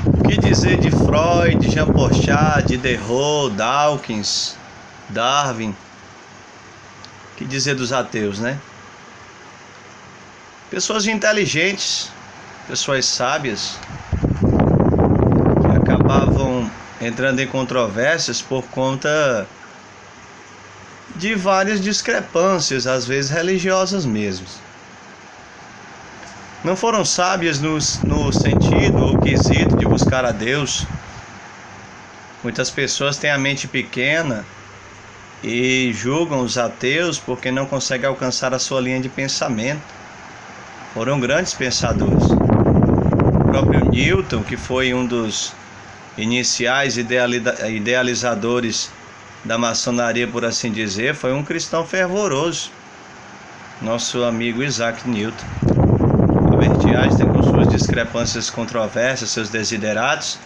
O que dizer de Freud, Jean Paul Sartre, Derrida, Dawkins, Darwin? O que dizer dos ateus, né? Pessoas inteligentes, pessoas sábias, que acabavam entrando em controvérsias por conta de várias discrepâncias, às vezes religiosas mesmo. Não foram sábias no sentido ou quesito de buscar a Deus. Muitas pessoas têm a mente pequena e julgam os ateus porque não conseguem alcançar a sua linha de pensamento. Foram grandes pensadores. O próprio Newton, que foi um dos iniciais idealizadores da maçonaria, por assim dizer, foi um cristão fervoroso. Nosso amigo Isaac Newton. Albert Einstein, com suas discrepâncias controversas, seus desideratos,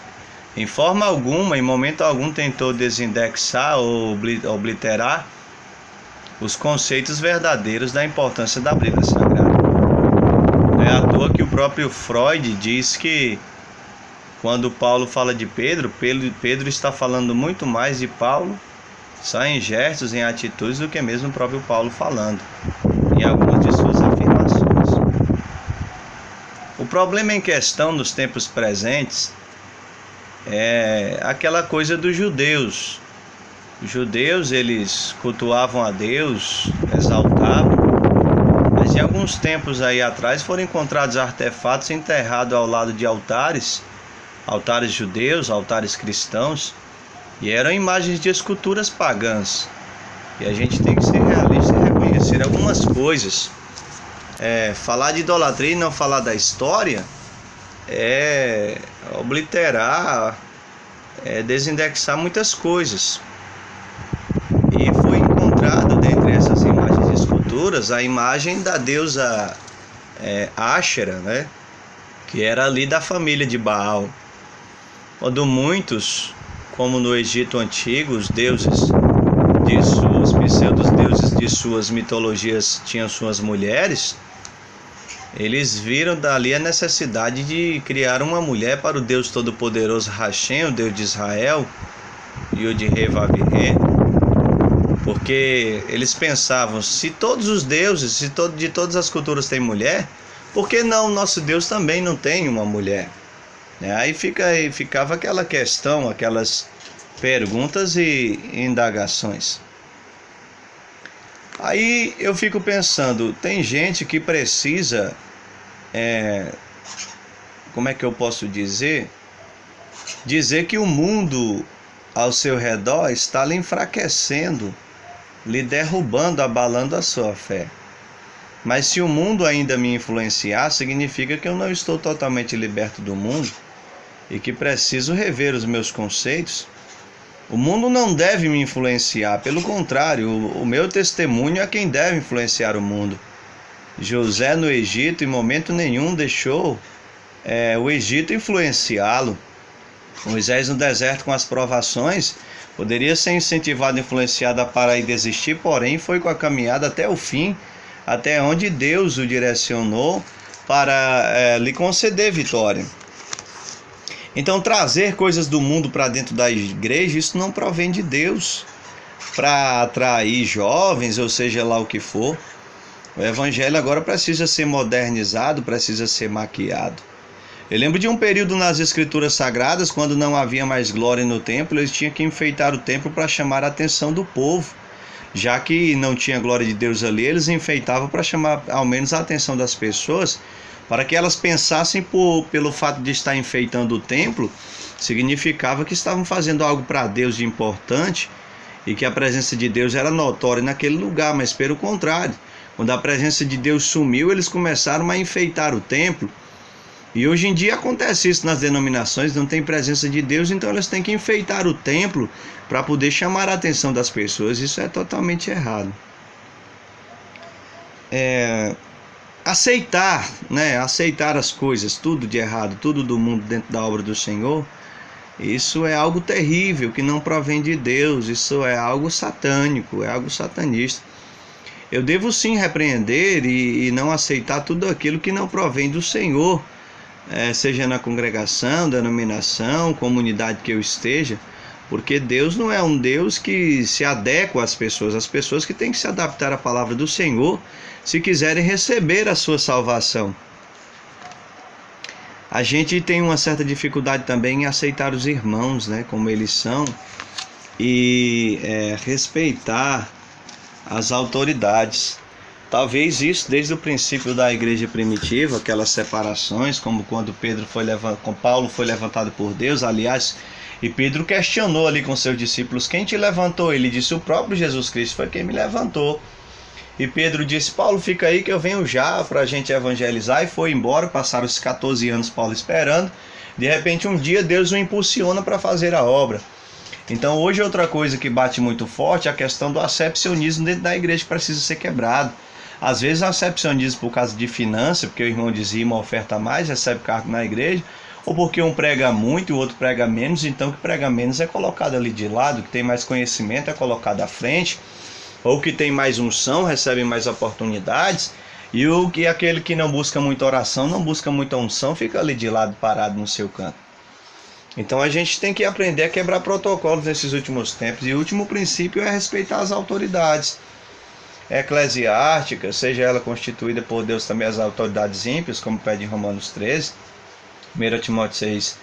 em forma alguma, em momento algum, tentou desindexar ou obliterar os conceitos verdadeiros da importância da Bíblia Sagrada. Não é à toa que o próprio Freud diz que quando Paulo fala de Pedro está falando muito mais de Paulo, só em gestos, em atitudes, do que mesmo o próprio Paulo falando, em algumas de suas afirmações. O problema em questão nos tempos presentes é aquela coisa dos judeus. Os judeus, eles cultuavam a Deus, exaltavam, mas em alguns tempos aí atrás foram encontrados artefatos enterrados ao lado de altares judeus, altares cristãos, e eram imagens de esculturas pagãs. E a gente tem que ser realista e reconhecer algumas coisas. Falar de idolatria e não falar da história é obliterar, desindexar muitas coisas. E foi encontrado dentre essas imagens de esculturas a imagem da deusa Áshera, né? Que era ali da família de Baal. Quando muitos, como no Egito Antigo, os deuses de suas pseudo-deuses de suas mitologias tinham suas mulheres, eles viram dali a necessidade de criar uma mulher para o Deus Todo-Poderoso Hashem, o Deus de Israel, Yod-Heh-Vav-Heh, porque eles pensavam, se todos os deuses, de todas as culturas têm mulher, por que não o nosso Deus também não tem uma mulher? Aí ficava aquela questão, aquelas perguntas e indagações. Aí eu fico pensando, tem gente que precisa, como é que eu posso dizer que o mundo ao seu redor está lhe enfraquecendo, lhe derrubando, abalando a sua fé. Mas se o mundo ainda me influenciar, significa que eu não estou totalmente liberto do mundo e que preciso rever os meus conceitos. O mundo não deve me influenciar, pelo contrário, o meu testemunho é quem deve influenciar o mundo. José no Egito, em momento nenhum, deixou o Egito influenciá-lo. Moisés no deserto com as provações, poderia ser incentivado e influenciado a parar e desistir, porém foi com a caminhada até o fim, até onde Deus o direcionou para lhe conceder vitória. Então, trazer coisas do mundo para dentro da igreja, isso não provém de Deus, para atrair jovens, ou seja lá o que for. O evangelho agora precisa ser modernizado, precisa ser maquiado. Eu lembro de um período nas escrituras sagradas, quando não havia mais glória no templo, eles tinham que enfeitar o templo para chamar a atenção do povo. Já que não tinha glória de Deus ali, eles enfeitavam para chamar ao menos a atenção das pessoas, para que elas pensassem pelo fato de estar enfeitando o templo, significava que estavam fazendo algo para Deus de importante e que a presença de Deus era notória naquele lugar, mas pelo contrário, quando a presença de Deus sumiu, eles começaram a enfeitar o templo. E hoje em dia acontece isso nas denominações, não tem presença de Deus, então elas têm que enfeitar o templo para poder chamar a atenção das pessoas. Isso é totalmente errado. Aceitar as coisas, tudo de errado, tudo do mundo dentro da obra do Senhor, isso é algo terrível, que não provém de Deus, isso é algo satânico, é algo satanista. Eu devo sim repreender e não aceitar tudo aquilo que não provém do Senhor, seja na congregação, denominação, comunidade que eu esteja, porque Deus não é um Deus que se adequa às pessoas que têm que se adaptar à palavra do Senhor se quiserem receber a sua salvação. A gente tem uma certa dificuldade também em aceitar os irmãos, né, como eles são, e respeitar as autoridades. Talvez isso desde o princípio da igreja primitiva, aquelas separações, como quando Paulo foi levantado por Deus, aliás, e Pedro questionou ali com seus discípulos: quem te levantou? Ele disse: o próprio Jesus Cristo foi quem me levantou. E Pedro disse: Paulo, fica aí que eu venho já para a gente evangelizar. E foi embora. Passaram os 14 anos Paulo esperando. De repente um dia Deus o impulsiona para fazer a obra. Então hoje outra coisa que bate muito forte é a questão do acepcionismo dentro da igreja, que precisa ser quebrado. Às vezes acepcionismo por causa de finança, porque o irmão dizima, oferta mais, recebe cargo na igreja, ou porque um prega muito e o outro prega menos, então o que prega menos é colocado ali de lado, o que tem mais conhecimento é colocado à frente, ou que tem mais unção recebe mais oportunidades, e aquele que não busca muita oração, não busca muita unção, fica ali de lado parado no seu canto. Então a gente tem que aprender a quebrar protocolos nesses últimos tempos, e o último princípio é respeitar as autoridades eclesiásticas, seja ela constituída por Deus também as autoridades ímpias, como pede em Romanos 13, 1 Timóteo 6,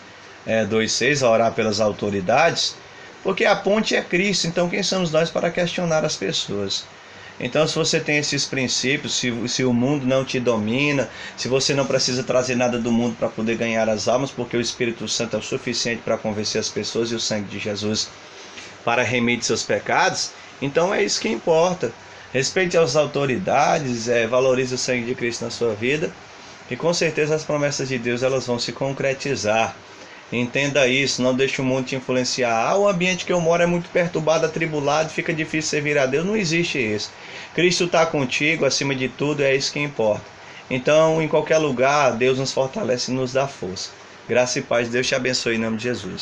2,6, a orar pelas autoridades, porque a ponte é Cristo, então quem somos nós para questionar as pessoas? Então se você tem esses princípios, se o mundo não te domina, se você não precisa trazer nada do mundo para poder ganhar as almas, porque o Espírito Santo é o suficiente para convencer as pessoas e o sangue de Jesus para remir seus pecados, então é isso que importa. Respeite as autoridades, valorize o sangue de Cristo na sua vida, e com certeza as promessas de Deus elas vão se concretizar. Entenda isso, não deixe o mundo te influenciar. O ambiente que eu moro é muito perturbado, atribulado, fica difícil servir a Deus. Não existe isso. Cristo está contigo, acima de tudo, é isso que importa. Então, em qualquer lugar, Deus nos fortalece e nos dá força. Graça e paz, Deus te abençoe em nome de Jesus.